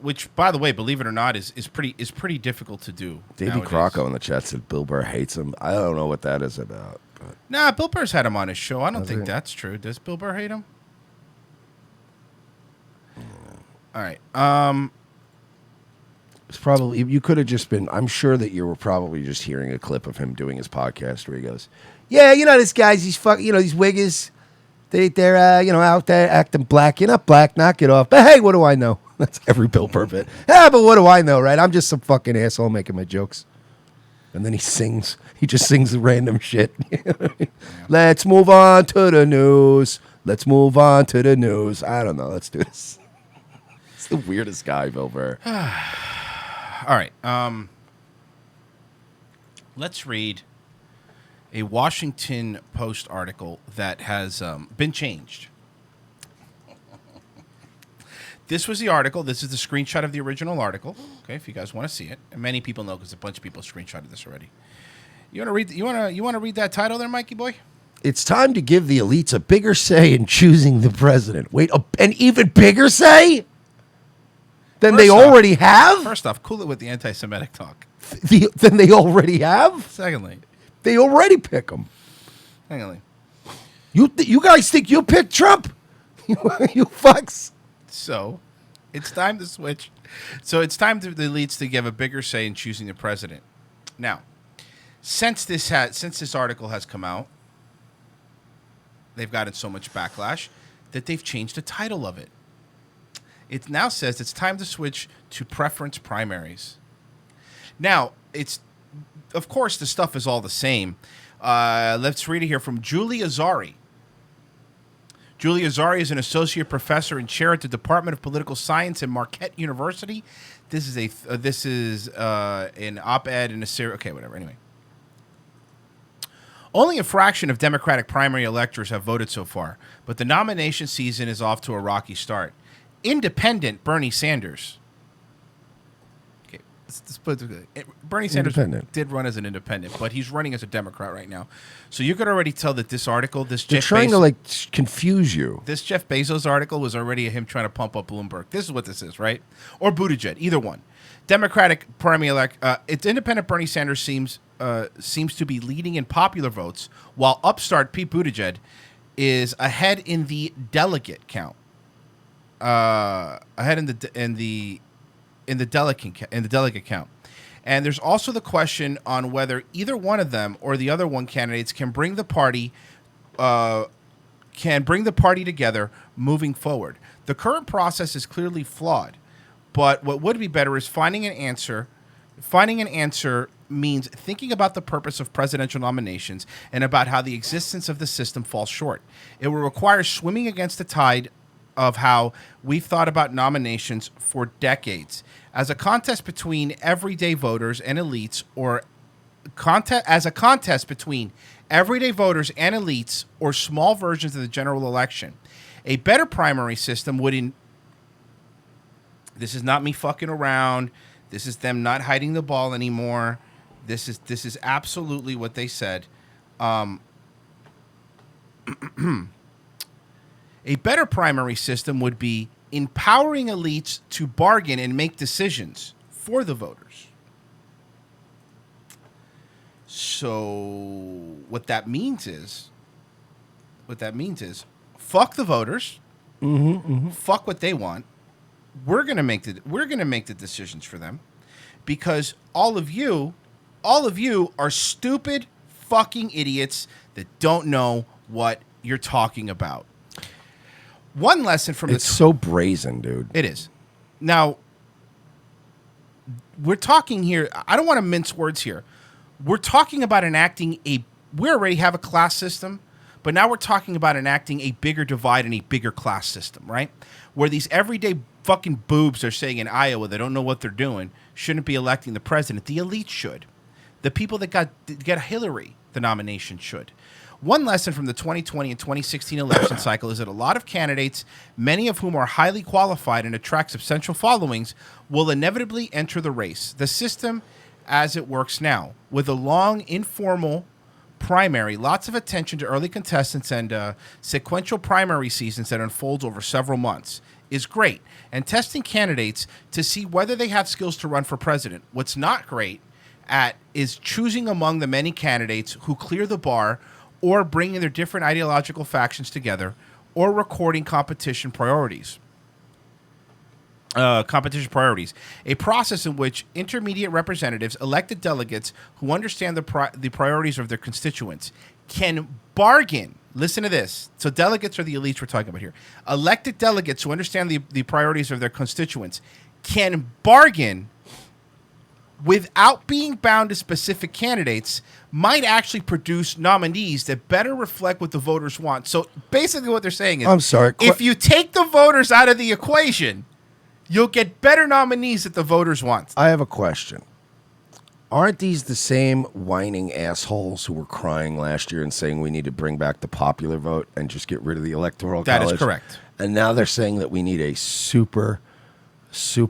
Which, by the way, believe it or not, is pretty difficult to do. Davey Crocco in the chat said Bill Burr hates him. I don't know what that is about. But. Nah, Bill Burr's had him on his show. I don't think that's true. Does Bill Burr hate him? All right. It's probably you could have just been. I'm sure that you were probably just hearing a clip of him doing his podcast where he goes, "Yeah, you know this guy's these these wiggers, they're out there acting black. You're not black, knock it off. But hey, what do I know?" That's every Bill Burr bit. Yeah, but what do I know, right? I'm just some fucking asshole making my jokes. And then he sings. He just sings random shit. Let's move on to the news. Let's move on to the news. I don't know. Let's do this. It's the weirdest guy, Bill Burr. All right. Let's read a Washington Post article that has been changed. This was the article. This is the screenshot of the original article. Okay, if you guys want to see it, and many people know because a bunch of people screenshotted this already. You want to read? You want to read that title there, Mikey boy? It's time to give the elites a bigger say in choosing the president. Wait, an even bigger say than they already have? First off, cool it with the anti-Semitic talk. Than they already have? Secondly. They already pick them. Secondly. You guys think you pick Trump? You fucks. So, it's time to switch. So, it's time for the elites to give a bigger say in choosing the president. Now, since this article has come out, they've gotten so much backlash that they've changed the title of it. It now says it's time to switch to preference primaries. Now, of course, the stuff is all the same. Let's read it here from Julie Azari. Julie Azari is an associate professor and chair at the Department of Political Science at Marquette University. This is an op-ed in a series. Okay, whatever. Anyway. Only a fraction of Democratic primary electors have voted so far, but the nomination season is off to a rocky start. Independent Bernie Sanders. Okay, Bernie Sanders did run as an independent, but he's running as a Democrat right now. So you could already tell that this article, they're trying to confuse you. This Jeff Bezos article was already him trying to pump up Bloomberg. This is what this is, right? Or Buttigieg, either one. Democratic primary it's independent Bernie Sanders seems to be leading in popular votes, while upstart Pete Buttigieg is ahead in the delegate count. Ahead in the delegate count. And there's also the question on whether either one of them or the other one candidates can bring the party together moving forward. The current process is clearly flawed, but what would be better is finding an answer. Finding an answer means thinking about the purpose of presidential nominations and about how the existence of the system falls short. It will require swimming against the tide of how we've thought about nominations for decades as a contest between everyday voters and elites, or between everyday voters and elites, or small versions of the general election. A better primary system would this is not me fucking around. This is them not hiding the ball anymore. This is absolutely what they said. A better primary system would be empowering elites to bargain and make decisions for the voters. So what that means is fuck the voters. Fuck what they want. We're gonna make the decisions for them, because all of you are stupid fucking idiots that don't know what you're talking about. One lesson from it's so brazen, dude. It is. Now, we're talking here. I don't want to mince words here. We're talking about enacting we already have a class system, but now we're talking about enacting a bigger divide and a bigger class system, right? Where these everyday fucking boobs are saying in Iowa they don't know what they're doing, shouldn't be electing the president. The elite should. The people that got Hillary the nomination should. One lesson from the 2020 and 2016 election cycle is that a lot of candidates, many of whom are highly qualified and attract substantial followings, will inevitably enter the race. The system as it works now, with a long, informal primary, lots of attention to early contestants, and sequential primary seasons that unfolds over several months. is great, and testing candidates to see whether they have skills to run for president. What's not great at is choosing among the many candidates who clear the bar or bringing their different ideological factions together or recording competition priorities. A process in which intermediate representatives, elected delegates who understand the priorities of their constituents, can bargain. Listen to this. So delegates are the elites we're talking about here. Elected delegates who understand the priorities of their constituents can bargain without being bound to specific candidates, might actually produce nominees that better reflect what the voters want. So basically what they're saying is, I'm sorry, if you take the voters out of the equation, you'll get better nominees that the voters want. I have a question. Aren't these the same whining assholes who were crying last year and saying we need to bring back the popular vote and just get rid of the Electoral College? That is correct. And now they're saying that we need a super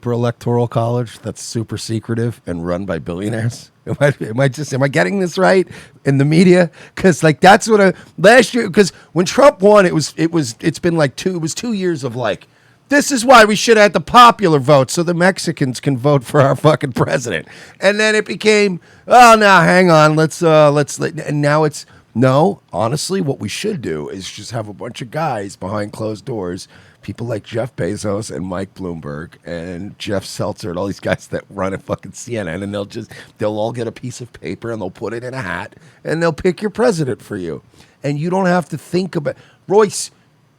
Electoral College that's super secretive and run by billionaires. Am I getting this right in the media? Because like that's what last year. Because when Trump won, it's been like 2 years of like, this is why we should have had the popular vote so the Mexicans can vote for our fucking president. And then it became, oh no, hang on, and now it's no. Honestly, what we should do is just have a bunch of guys behind closed doors. People like Jeff Bezos and Mike Bloomberg and Jeff Seltzer and all these guys that run at fucking CNN, and they'll all get a piece of paper and they'll put it in a hat and they'll pick your president for you. And you don't have to think about Royce.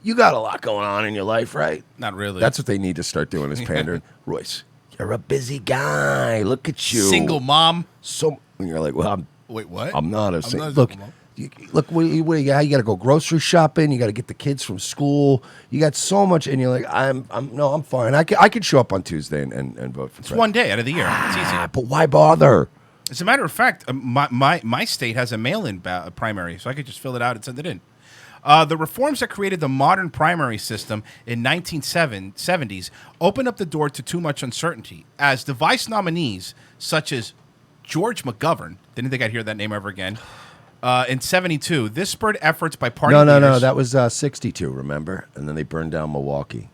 You got a lot going on in your life, right? Not really. That's what they need to start doing is pandering. Royce, you're a busy guy. Look at you. Single mom. So and you're like, well, wait, what? I'm not a single. Look. Look, what you got? You got to go grocery shopping. You got to get the kids from school. You got so much, and you're like, I'm fine. I can show up on Tuesday and vote for. It's one day out of the year. It's easy. But why bother? As a matter of fact, my state has a mail-in primary, so I could just fill it out and send it in. The reforms that created the modern primary system in 1970s opened up the door to too much uncertainty, as device nominees such as George McGovern, didn't think I'd hear that name ever again. In 72, this spurred efforts by party leaders. No, that was 62, remember? And then they burned down Milwaukee.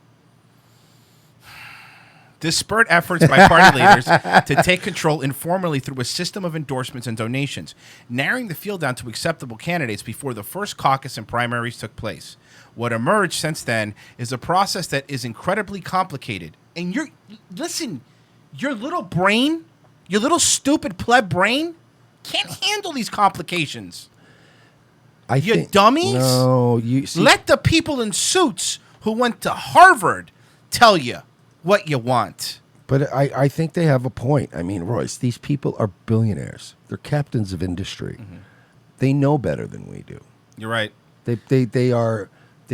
This spurred efforts by party leaders to take control informally through a system of endorsements and donations, narrowing the field down to acceptable candidates before the first caucus and primaries took place. What emerged since then is a process that is incredibly complicated. And your little brain, your little stupid pleb brain, can't handle these complications. You dummies. No, you see, let the people in suits who went to Harvard tell you what you want. But I think they have a point. I mean, Royce, these people are billionaires. They're captains of industry. Mm-hmm. They know better than we do. You're right. They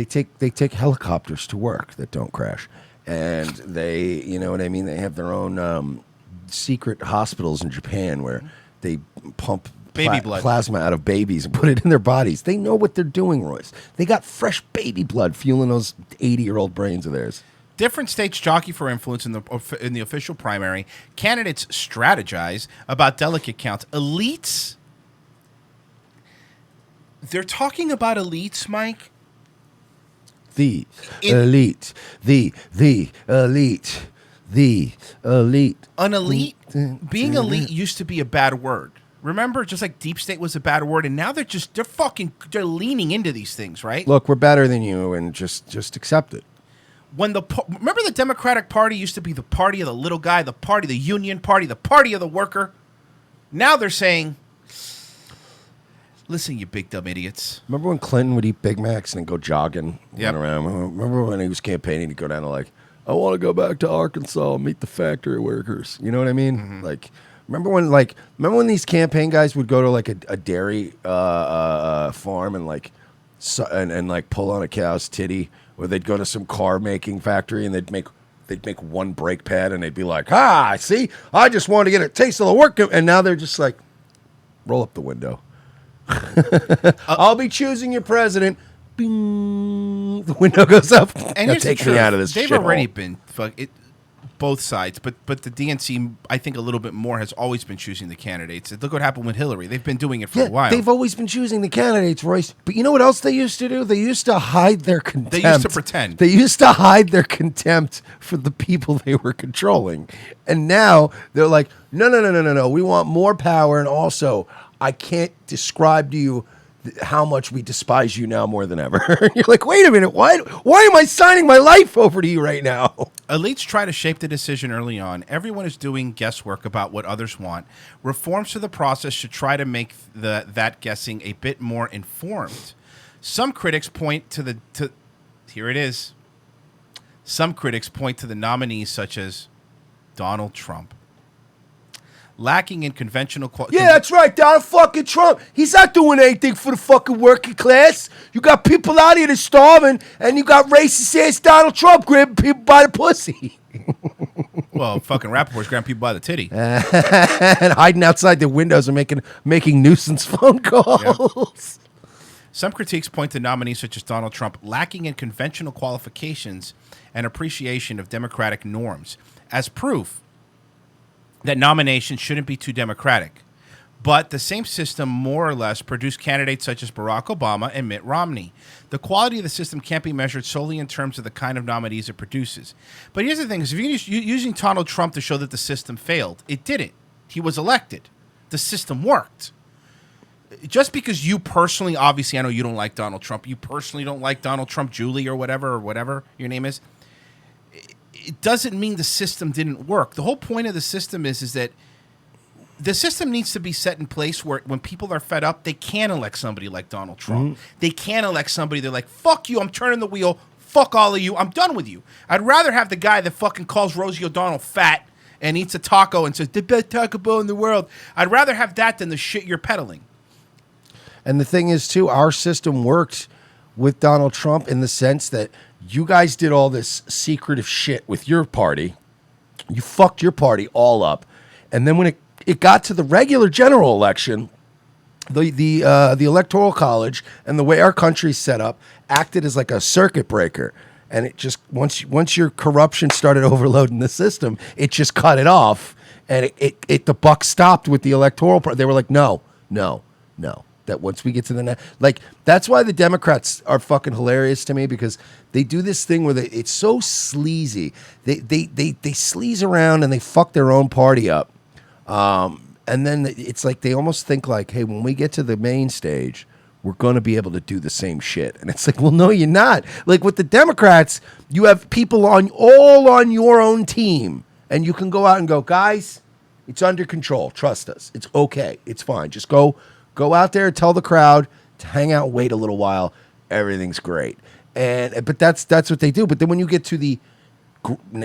take helicopters to work that don't crash, and they, you know what I mean. They have their own secret hospitals in Japan where they pump baby blood plasma out of babies and put it in their bodies. They know what they're doing, Royce. They got fresh baby blood fueling those 80-year-old brains of theirs. Different states jockey for influence in the official primary. Candidates strategize about delegate counts. Elites, they're talking about elites, Mike. The elite. An elite, being elite used to be a bad word. Remember, just like deep state was a bad word, and now they're leaning into these things, right? Look, we're better than you, and just accept it. Remember the Democratic Party used to be the party of the little guy, the party of the union party, the party of the worker. Now they're saying, listen, you big dumb idiots. Remember when Clinton would eat Big Macs and then go jogging yep. around? Remember when he was campaigning to go down to like, I want to go back to Arkansas and meet the factory workers. You know what I mean? Mm-hmm. Like, remember when these campaign guys would go to like a dairy farm and like pull on a cow's titty, or they'd go to some car making factory and they'd make one brake pad and they'd be like, see, I just wanted to get a taste of the work, and now they're just like, roll up the window. I'll be choosing your president. Bing, the window goes up. And now take me out of this. They've already been both sides, but the DNC, I think a little bit more, has always been choosing the candidates. Look what happened with Hillary. They've been doing it for a while. They've always been choosing the candidates, Royce. But you know what else they used to do? They used to hide their contempt. They used to pretend. They used to hide their contempt for the people they were controlling. And now they're like, no. We want more power. And also, I can't describe to you how much we despise you now more than ever. You're like, wait a minute, why am I signing my life over to you right now? Elites try to shape the decision early on. Everyone is doing guesswork about what others want. Reforms to the process should try to make that guessing a bit more informed. Some critics point to here it is. Some critics point to the nominees such as Donald Trump. Lacking in conventional Yeah, that's right, Donald fucking Trump. He's not doing anything for the fucking working class. You got people out here that's starving, and you got racist ass Donald Trump grabbing people by the pussy. Well, fucking Rappaport's grabbing people by the titty. And hiding outside their windows and making nuisance phone calls. Yeah. Some critiques point to nominees such as Donald Trump lacking in conventional qualifications and appreciation of democratic norms as proof that nominations shouldn't be too democratic. But the same system more or less produced candidates such as Barack Obama and Mitt Romney. The quality of the system can't be measured solely in terms of the kind of nominees it produces. But here's the thing, is if you're using Donald Trump to show that the system failed, it didn't. He was elected. The system worked. Just because you personally, obviously, I know you don't like Donald Trump, you personally don't like Donald Trump, Julie, or whatever your name is, it doesn't mean the system didn't work. The whole point of the system is that the system needs to be set in place where when people are fed up, they can elect somebody like Donald Trump. They can elect somebody, they're like, fuck you, I'm turning the wheel, fuck all of you, I'm done with you. I'd rather have the guy that fucking calls Rosie O'Donnell fat and eats a taco and says, the best Taco Bell in the world. I'd rather have that than the shit you're peddling. And the thing is, too, our system worked with Donald Trump in the sense that you guys did all this secretive shit with your party. You fucked your party all up. And then when it got to the regular general election, the Electoral College and the way our country's set up acted as like a circuit breaker. And it just, once your corruption started overloading the system, it just cut it off. And the buck stopped with the electoral. They were like, no. That once we get to the like, that's why the Democrats are fucking hilarious to me, because they do this thing where it's so sleazy. They sleaze around and they fuck their own party up. And then it's like they almost think like, hey, when we get to the main stage, we're going to be able to do the same shit. And it's like, well, no, you're not. Like with the Democrats, you have people all on your own team, and you can go out and go, guys, it's under control. Trust us. It's okay. It's fine. Just go out there and tell the crowd to hang out and wait a little while. Everything's great. But that's what they do. But then when you get to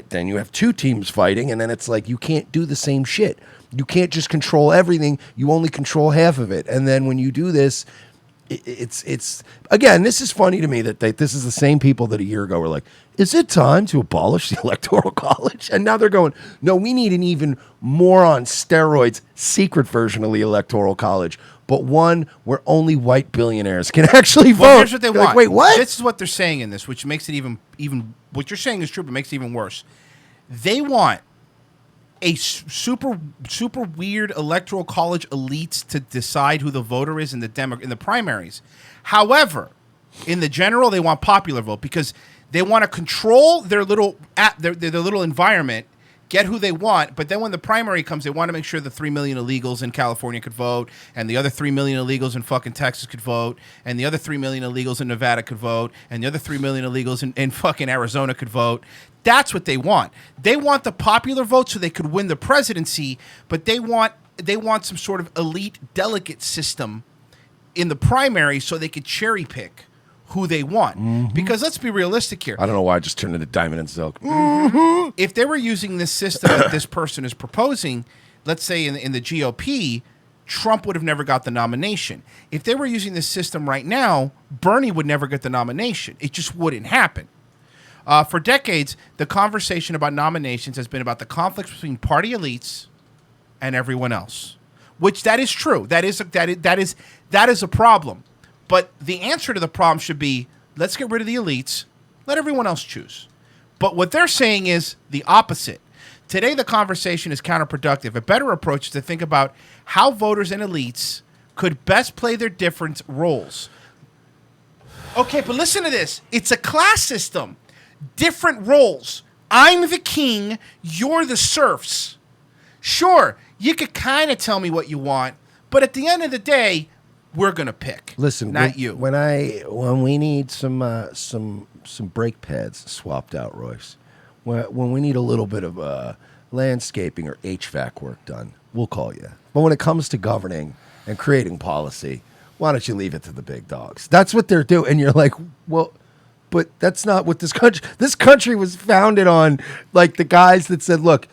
then you have two teams fighting, and then it's like you can't do the same shit. You can't just control everything. You only control half of it. And then when you do this, it's again, this is funny to me that this is the same people that a year ago were like, is it time to abolish the Electoral College? And now they're going, no, we need an even more on steroids secret version of the Electoral College, but one where only white billionaires can actually vote. Well, here's what they want. Like, wait, what? This is what they're saying in this, which makes it even what you're saying is true, but makes it even worse. They want a super weird Electoral College elites to decide who the voter is in the primaries. However, in the general, they want popular vote because they want to control their little environment, get who they want, but then when the primary comes, they want to make sure the 3 million illegals in California could vote, and the other 3 million illegals in fucking Texas could vote, and the other 3 million illegals in Nevada could vote, and the other 3 million illegals in fucking Arizona could vote. That's what they want. They want the popular vote so they could win the presidency, but they want some sort of elite delegate system in the primary so they could cherry pick who they want. Mm-hmm. Because let's be realistic here. I don't know why I just turned into Diamond and Silk. Mm-hmm. If they were using this system that this person is proposing, let's say in the GOP, Trump would have never got the nomination. If they were using this system right now, Bernie would never get the nomination. It just wouldn't happen. For decades, the conversation about nominations has been about the conflicts between party elites and everyone else, which that is true. That is a problem. But the answer to the problem should be, let's get rid of the elites, let everyone else choose. But what they're saying is the opposite. Today, the conversation is counterproductive. A better approach is to think about how voters and elites could best play their different roles. Okay, but listen to this. It's a class system. Different roles. I'm the king, you're the serfs. Sure, you could kind of tell me what you want, but at the end of the day, we're gonna pick. Listen, not you. When we need some brake pads swapped out, Royce. When we need a little bit of landscaping or HVAC work done, we'll call you. But when it comes to governing and creating policy, why don't you leave it to the big dogs? That's what they're doing. And you're like, well, but that's not what this country. This country was founded on like the guys that said, look,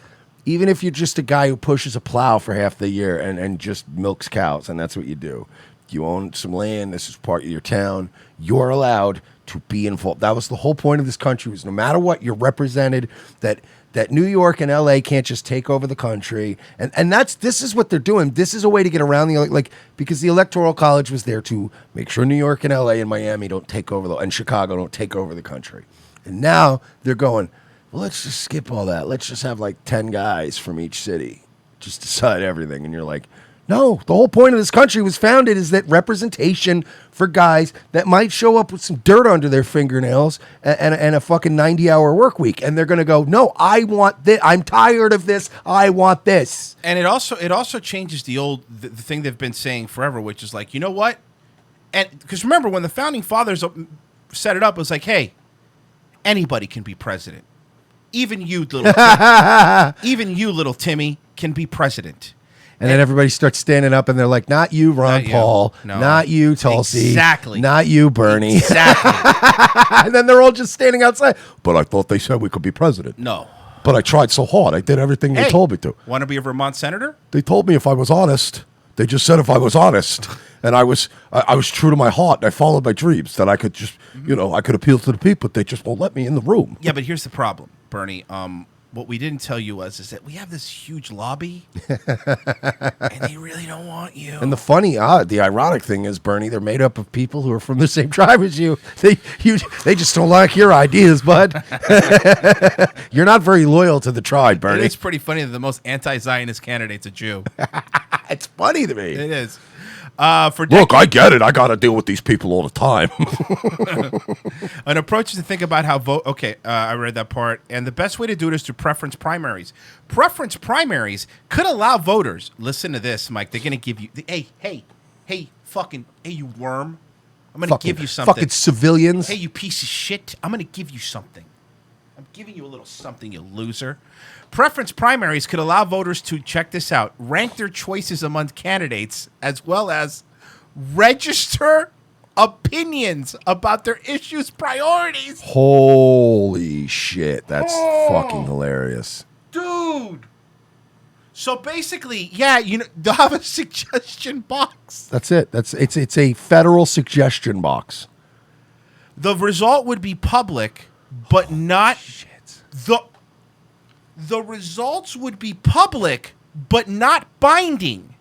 even if you're just a guy who pushes a plow for half the year and just milks cows, and that's what you do. You own some land. This is part of your town. You're allowed to be involved. That was the whole point of this country, was no matter what, you're represented, that New York and LA can't just take over the country. And this is what they're doing. This is a way to get around because the Electoral College was there to make sure New York and LA and Miami don't take over and Chicago don't take over the country. And now they're going, well, let's just skip all that. Let's just have like 10 guys from each city just decide everything. And you're like, no, the whole point of this country was founded is that representation for guys that might show up with some dirt under their fingernails and a fucking 90-hour work week. And they're going to go, no, I want this. I'm tired of this. I want this. And it also changes the thing they've been saying forever, which is like, you know what? And because remember, when the founding fathers set it up, it was like, hey, anybody can be president. Even you, little Timmy, can be president. And then everybody starts standing up, and they're like, not you, Ron Paul. No. Not you, Tulsi. Exactly. Not you, Bernie. Exactly. And then they're all just standing outside. But I thought they said we could be president. No. But I tried so hard. I did everything they told me to. Want to be a Vermont senator? They told me if I was honest. They just said if I was honest. And I was true to my heart. And I followed my dreams. That I could just, I could appeal to the people. But they just won't let me in the room. Yeah, but here's the problem, Bernie. What we didn't tell you is that we have this huge lobby, and they really don't want you. And the ironic thing is, Bernie, they're made up of people who are from the same tribe as you. They just don't like your ideas, bud. You're not very loyal to the tribe, Bernie. It's pretty funny that the most anti-Zionist candidate's a Jew. It's funny to me. It is. Look, I get it. I got to deal with these people all the time. An approach is to think about how vote. Okay, I read that part. And the best way to do it is through preference primaries. Preference primaries could allow voters. Listen to this, Mike. They're going to give you. Hey, you worm. I'm going to give you something. Fucking civilians. Hey, you piece of shit. I'm going to give you something. I'm giving you a little something, you loser. Preference primaries could allow voters to, check this out, rank their choices among candidates, as well as register opinions about their issues' priorities. Holy shit. That's fucking hilarious. Dude. So basically, yeah, they'll have a suggestion box. That's it. It's a federal suggestion box. The result would be public, but not the results would be public, but not binding.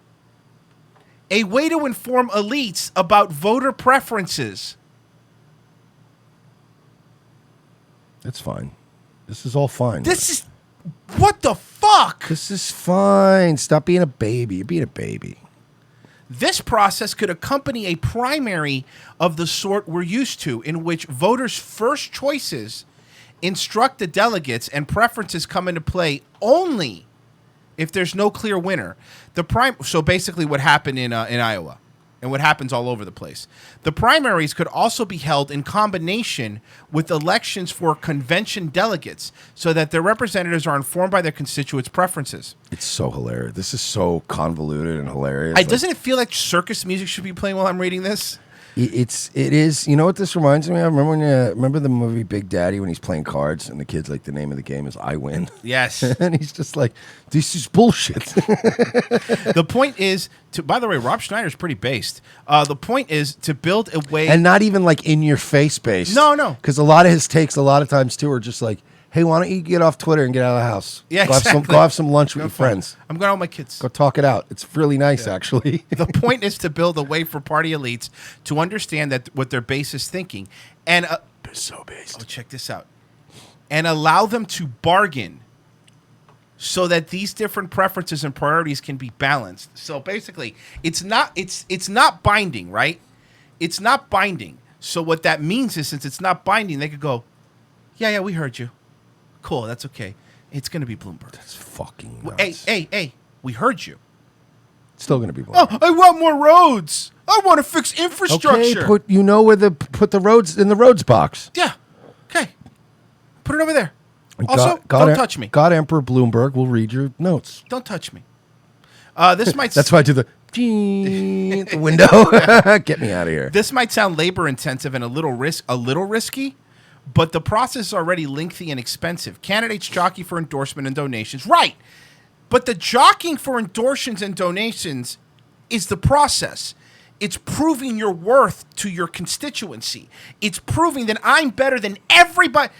A way to inform elites about voter preferences. That's fine. This is all fine. What the fuck? This is fine. Stop being a baby. You're being a baby. This process could accompany a primary of the sort we're used to, in which voters' first choices instruct the delegates and preferences come into play only if there's no clear winner. So basically what happened in Iowa and what happens all over the place. The primaries could also be held in combination with elections for convention delegates so that their representatives are informed by their constituents' preferences. It's so hilarious. This is so convoluted and hilarious. Doesn't it feel like circus music should be playing while I'm reading this? It is. You know what this reminds me of? Remember the movie Big Daddy when he's playing cards and the kid's like, the name of the game is I Win? Yes. And he's just like, this is bullshit. The point is by the way, Rob Schneider's pretty based. The point is to build a way. And not even like in your face based. No. Because a lot of his takes a lot of times too are just like, hey, why don't you get off Twitter and get out of the house? Yeah, Go have some lunch with your friends. I'm going out with my kids. Go talk it out. It's really nice, actually. The point is to build a way for party elites to understand that what their base is thinking. And they're so based. check this out. And allow them to bargain so that these different preferences and priorities can be balanced. So basically, it's not binding, right? It's not binding. So what that means is, since it's not binding, they could go, yeah, we heard you. Cool, that's okay. It's going to be Bloomberg. That's fucking nuts. Hey, we heard you. It's still going to be Bloomberg. Oh, I want more roads. I want to fix infrastructure. Okay, where put the roads in the roads box. Yeah. Okay. Put it over there. Also, don't touch me. God Emperor Bloomberg will read your notes. Don't touch me. This might. That's why I do the window. Get me out of here. This might sound labor intensive and a little risky, but the process is already lengthy and expensive. Candidates jockey for endorsement and donations, right? But the jockeying for endorsements and donations is the process. It's proving your worth to your constituency. It's proving that I'm better than everybody.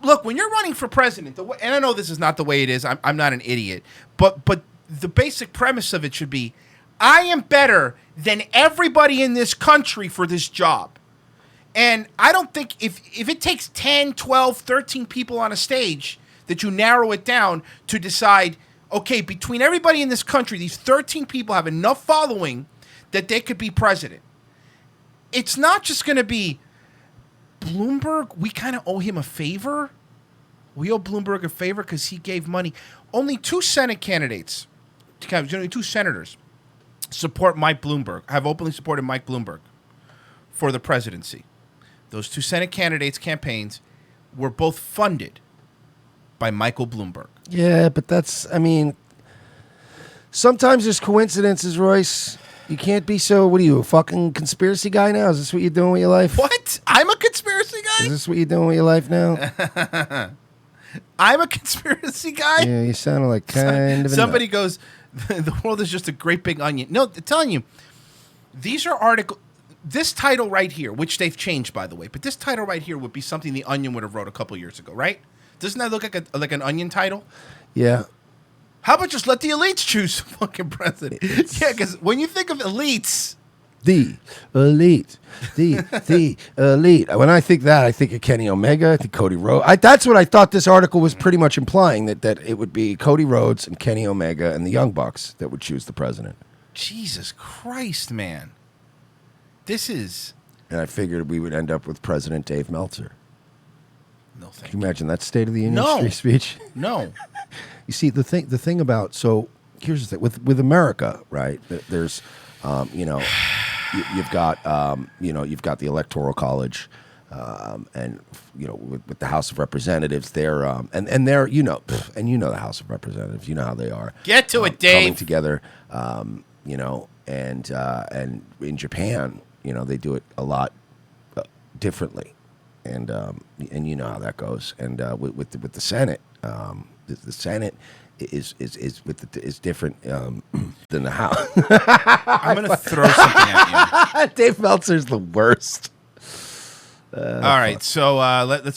Look, when you're running for president, and I know this is not the way it is. I'm not an idiot, but the basic premise of it should be, I am better than everybody in this country for this job. And I don't think if it takes 10, 12, 13 people on a stage, that you narrow it down to decide, okay, between everybody in this country, these 13 people have enough following that they could be president. It's not just going to be Bloomberg. We kind of owe him a favor. We owe Bloomberg a favor because he gave money. Only 2 Senate candidates, only 2 senators, support Mike Bloomberg, have openly supported Mike Bloomberg for the presidency. Those 2 Senate candidates' campaigns were both funded by Michael Bloomberg. Yeah, but sometimes there's coincidences, Royce. You can't be so, what are you, a fucking conspiracy guy now? Is this what you're doing with your life? What? I'm a conspiracy guy? Is this what you're doing with your life now? I'm a conspiracy guy? Yeah, you sound like kind of somebody goes, the world is just a great big onion. No, I'm telling you, these are articles. This title right here, which they've changed, by the way, but this title right here would be something the Onion would have wrote a couple years ago, right? Doesn't that look like an Onion title? Yeah. How about just let the elites choose the fucking president? Yeah, because when you think of elites... The elite. The elite. When I think that, I think of Kenny Omega, I think Cody Rhodes. That's what I thought this article was pretty much implying, that it would be Cody Rhodes and Kenny Omega and the Young Bucks that would choose the president. Jesus Christ, man. This is... And I figured we would end up with President Dave Meltzer. No, thank Can you imagine that State of the Union speech? No. You see, the thing about, so here's the thing with America, right? There's, you've got the Electoral College, and with the House of Representatives, they're and they're and the House of Representatives, you know how they are. Get to it, Dave. Coming together, and in Japan, they do it a lot differently, and you know how that goes, and with the Senate. The Senate is different than the House. I'm going to throw something at you. Dave Meltzer's the worst. All right, so let's